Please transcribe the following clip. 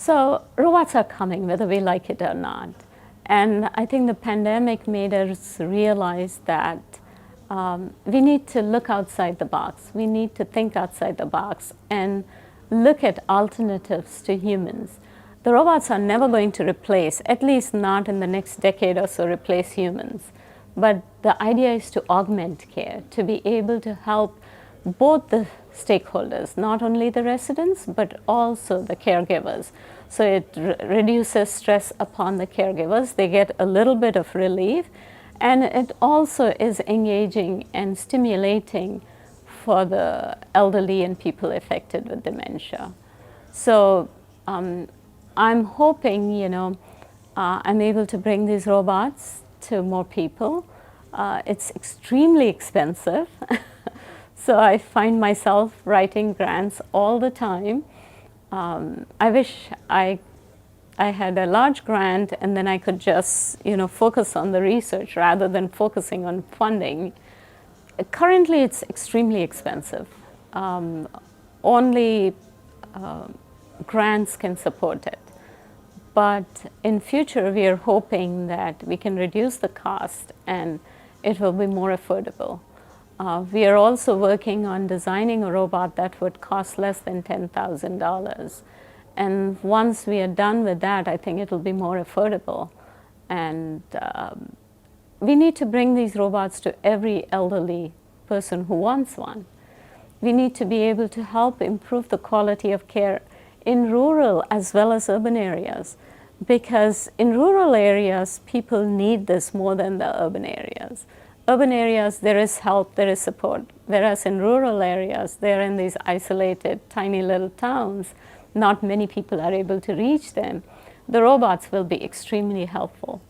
So robots are coming whether we like it or not. And I think the pandemic made us realize that we need to look outside the box. We need to think outside the box and look at alternatives to humans. The robots are never going to replace, at least not in the next decade or so, replace humans. But the idea is to augment care, to be able to help both the stakeholders, not only the residents, but also the caregivers. So it reduces stress upon the caregivers. They get a little bit of relief. And it also is engaging and stimulating for the elderly and people affected with dementia. So I'm hoping, I'm able to bring these robots to more people. It's extremely expensive. So I find myself writing grants all the time. I wish I had a large grant and then I could just, focus on the research rather than focusing on funding. Currently, it's extremely expensive. Only grants can support it. But in future, we are hoping that we can reduce the cost and it will be more affordable. We are also working on designing a robot that would cost less than $10,000. And once we are done with that, I think it will be more affordable. And we need to bring these robots to every elderly person who wants one. We need to be able to help improve the quality of care in rural as well as urban areas. Because in rural areas, people need this more than the urban areas. Urban areas, there is help, there is support. Whereas in rural areas, they're in these isolated, tiny little towns. Not many people are able to reach them. The robots will be extremely helpful.